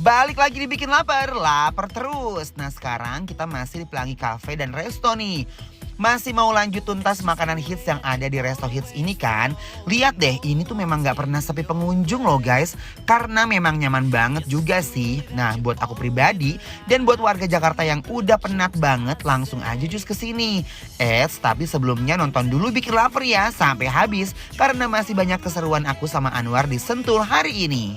Balik lagi dibikin lapar terus. Nah sekarang kita masih di Pelangi Cafe dan Resto nih. Masih mau lanjut tuntas makanan hits yang ada di Resto Hits ini kan? Lihat deh, ini tuh memang gak pernah sepi pengunjung loh guys. Karena memang nyaman banget juga sih. Nah buat aku pribadi dan buat warga Jakarta yang udah penat banget, langsung aja cus kesini. Tapi sebelumnya nonton dulu Bikin Lapar ya sampai habis. Karena masih banyak keseruan aku sama Anwar di Sentul hari ini.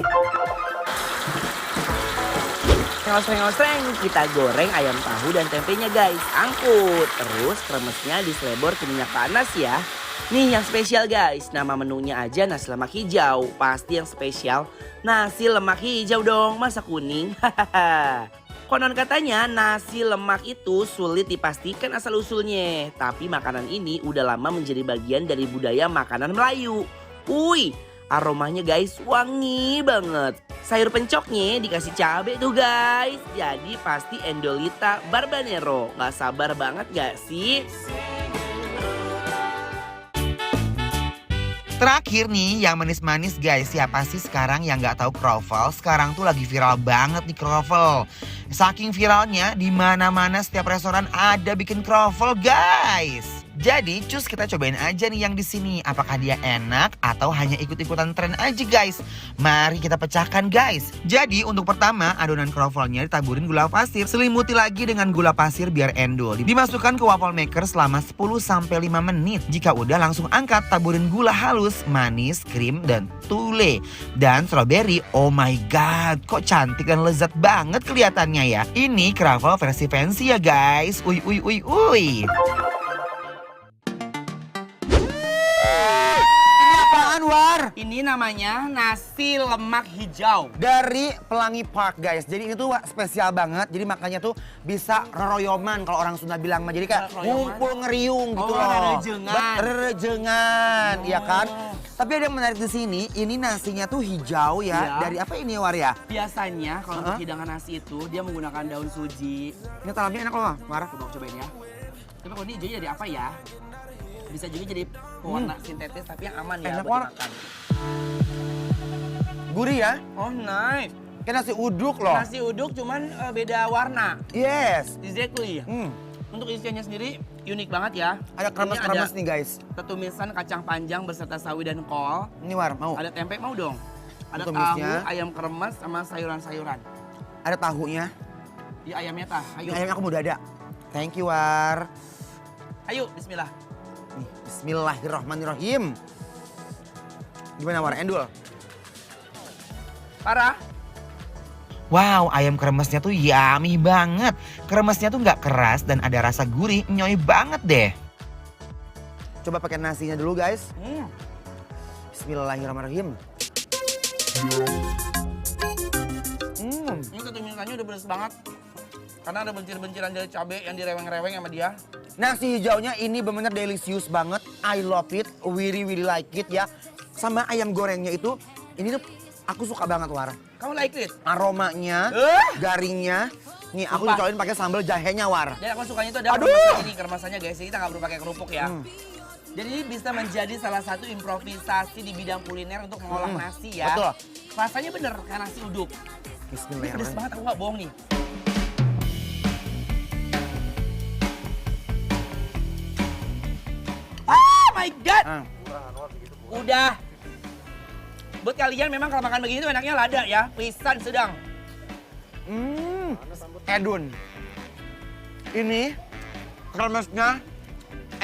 Osreng, kita goreng ayam tahu dan tempenya guys. Angkut, terus kremesnya diselebor ke minyak panas ya. Nih yang spesial guys, nama menunya aja nasi lemak hijau. Pasti yang spesial nasi lemak hijau dong, masa kuning? Hahaha. Konon katanya nasi lemak itu sulit dipastikan asal-usulnya. Tapi makanan ini udah lama menjadi bagian dari budaya makanan Melayu. Wih, aromanya guys wangi banget. Sayur pencoknya dikasih cabai tuh guys. Jadi pasti Endolita Barbanero. Gak sabar banget gak sih? Terakhir nih yang manis-manis guys. Siapa sih sekarang yang gak tahu kroffel? Sekarang tuh lagi viral banget nih kroffel. Saking viralnya di mana-mana setiap restoran ada bikin kroffel guys. Jadi cus kita cobain aja nih yang di sini. Apakah dia enak atau hanya ikut-ikutan tren aja guys? Mari kita pecahkan guys. Jadi untuk pertama adonan kroffelnya ditaburin gula pasir. Selimuti lagi dengan gula pasir biar endol. Dimasukkan ke waffle maker selama 10-5 menit. Jika udah langsung angkat, taburin gula halus, manis, krim, dan tule. Dan strawberry. Oh my god, kok cantik dan lezat banget kelihatannya ya. Ini kroffel versi fancy ya guys. Uy. Anwar, Ini namanya nasi lemak hijau. dari Pelangi Park guys. Jadi ini tuh spesial banget. Jadi makanya tuh bisa reroyoman kalau orang Sunda bilang mah. Jadi kayak ngumpul ngeriung gitu loh. rerejengan. Rerejengan, ya kan? Tapi ada yang menarik di sini. Ini nasinya tuh hijau ya. Iya. Dari apa ini War ya? Biasanya kalau untuk hidangan nasi itu dia menggunakan daun suji. Ini talamnya enak loh, War. Coba aku cobain ya. Tapi kalau ini hijaunya dari apa ya? Bisa juga jadi pewarna sintetis tapi yang aman ya Enak, buat War. dimakan. Gurih ya? Oh nice. Kayak nasi uduk loh. Nasi uduk cuman beda warna. Yes. Exactly. Untuk isiannya sendiri unik banget ya. Ada kremes-kremes nih guys. Tetumisan kacang panjang beserta sawi dan kol. Ini War, mau? Ada tempe mau dong. Ada Tumisnya. tahu, ayam kremes sama sayuran-sayuran. Ada tahunya. Di ayamnya tah. Ayo. Ini ayamnya aku mau dada. Thank you War. Ayo bismillah. Nih, bismillahirrahmanirrahim. Gimana War, endul? Parah. Wow, ayam kremesnya tuh yummy banget. Kremesnya tuh nggak keras dan ada rasa gurih, nyoy banget deh. Coba pakai nasinya dulu guys. Bismillahirrahmanirrahim. Ini ketumisannya udah beres banget. Karena ada bencir-benciran dari cabai yang direweng-reweng sama dia. Nasi hijaunya ini benar-benar delicious banget. I love it, really like it ya. Sama ayam gorengnya itu, ini tuh aku suka banget War. Kamu like it? Aromanya, garingnya. Nih aku Sumpah. dicobain pakai sambal jahenya War. Dan aku sukanya itu ada Aduh. kremesan ini, kremasannya guys. Jadi kita nggak perlu pakai kerupuk ya. Jadi ini bisa menjadi salah satu improvisasi di bidang kuliner untuk mengolah nasi ya. Betul. Rasanya bener kayak nasi uduk. Ini pedes Bismillahirrahmanirrahim. banget, aku nggak bohong nih. Oh my god! Udah. Buat kalian memang kalau makan begini tuh enaknya lada ya. Pisan sedang. Edun. Ini kremesnya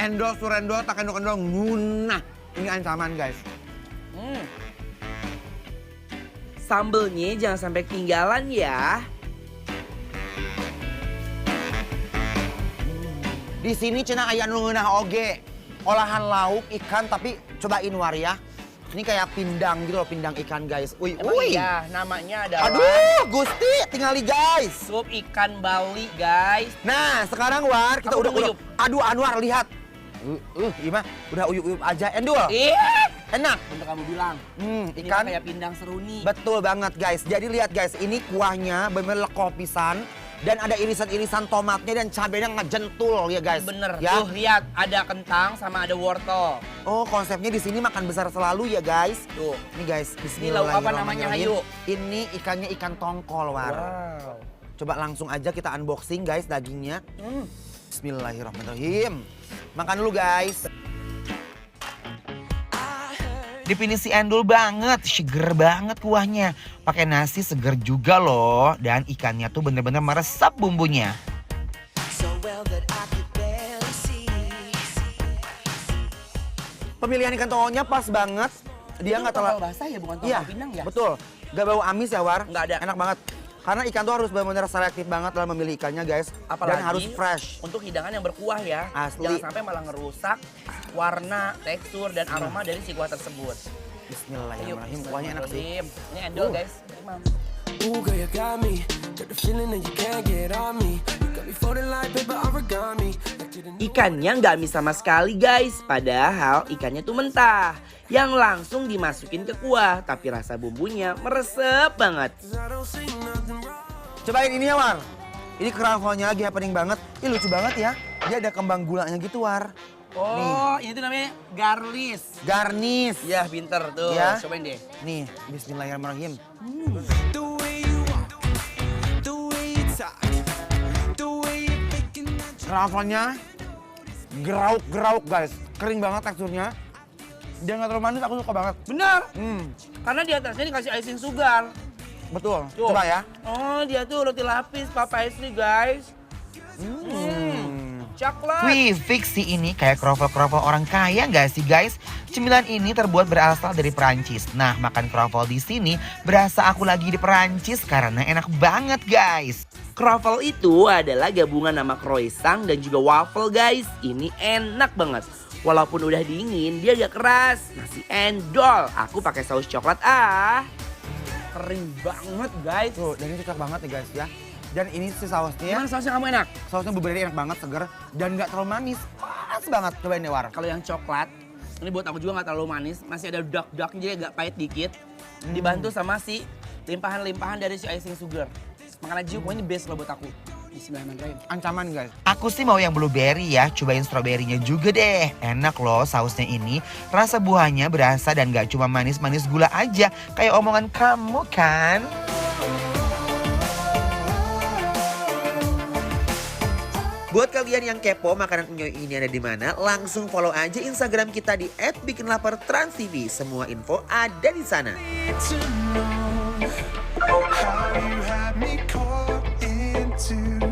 endol surendol tak endol ngunah. Ini ancaman guys. Sambelnya jangan sampai ketinggalan ya. Di sini cenah aya nu ngeunah oge. Olahan lauk ikan tapi cobain War ya. Ini kayak pindang gitu loh, pindang ikan guys. Emang iya, namanya adalah Aduh, Gusti, tinggali guys. sup ikan Bali guys. Nah, sekarang War, kita Aku udah uyup. Aduh, Anwar lihat. Gimana? Udah uyup-uyup aja. Endul. Ih, Enak. untuk kamu bilang. Ini Ikan. kayak pindang seruni. Betul banget guys. Jadi lihat guys, ini kuahnya bener lekoh pisan. Dan ada irisan-irisan tomatnya dan cabenya ngejentul ya guys. Bener, Ya. tuh lihat ada kentang sama ada wortel. Oh konsepnya di sini makan besar selalu ya guys. Tuh. Nih guys, Ini lauk apa namanya, Hayu? Ini ikannya ikan tongkol war. Wow. Coba langsung aja kita unboxing guys dagingnya. Bismillahirrahmanirrahim. Makan dulu guys. Definisi endul banget, seger banget kuahnya. Pakai nasi seger juga loh. Dan ikannya tuh bener-bener meresap bumbunya. Pemilihan ikan tongkolnya pas banget. Dia nggak terlalu basah ya, bukan Iya, tongkol pinang ya? betul. Gak bau amis ya war. Nggak ada. Enak banget. Karena ikan tuh harus benar-benar selektif banget dalam memilih ikannya guys. Apalagi Dan harus fresh. untuk hidangan yang berkuah ya. Asli. Jangan sampai malah ngerusak warna, tekstur, dan aroma dari si kuah tersebut. Bismillahirrahmanirrahim. Kuahnya enak sih. Ini endol guys. Imam. Ooh, girl, you got me. Got the feeling that you can't get on me. You got me folding like paper origami. Like you didn't Ikannya nggak amis sama sekali guys. Padahal ikannya tuh mentah. Yang langsung dimasukin ke kuah. Tapi rasa bumbunya meresep banget. I don't see nothing wrong. Cobain ini ya war. Ini kroffel-nya lagi happening banget. Ih lucu banget ya. Dia ada kembang gulanya gitu war. Oh, ini tuh namanya garlic. Garnish. Ya, pinter tuh. Ya. Cobain deh. Nih, bismillahirrahmanirrahim. The way you walk, the way you talk, the way you thinking that you... Kroffelnya gerauk-gerauk guys. Kering banget teksturnya. Dia nggak terlalu manis, aku suka banget. Bener. Hmm, Karena di atasnya dikasih icing sugar. betul. Tuh. Coba ya. Oh, dia tuh roti lapis papa pastry guys. Coklat. Wih, fix sih ini kayak kroffel-kroffel orang kaya nggak sih guys? Cemilan ini terbuat berasal dari Perancis. Nah, makan kroffel di sini berasa aku lagi di Perancis karena enak banget guys. Kroffel itu adalah gabungan nama croissant dan juga waffle guys. Ini enak banget. Walaupun udah dingin, dia agak keras. Masih endol. Aku pakai saus coklat Kering banget guys. Tuh, dan ini cocok banget nih guys ya. Dan ini si sausnya, Gimana sausnya kamu enak? sausnya blueberry enak banget, seger. Dan nggak terlalu manis. Pas banget, cobain deh war. Kalau yang coklat, ini buat aku juga nggak terlalu manis. Masih ada dark-darknya jadi agak pahit dikit. Dibantu sama si limpahan-limpahan dari si icing sugar. Makan aja yuk, ini best loh buat aku. Bismillahirrahmanirrahim. Ancaman guys. Aku sih mau yang blueberry ya, cobain stroberinya juga deh. Enak loh sausnya ini. Rasa buahnya berasa dan gak cuma manis-manis gula aja. Kayak omongan kamu kan? Buat kalian yang kepo makanan penyoy ini ada di mana, langsung follow aja Instagram kita di @bikinlapertransTV. Semua info ada di sana. To know how you had me caught into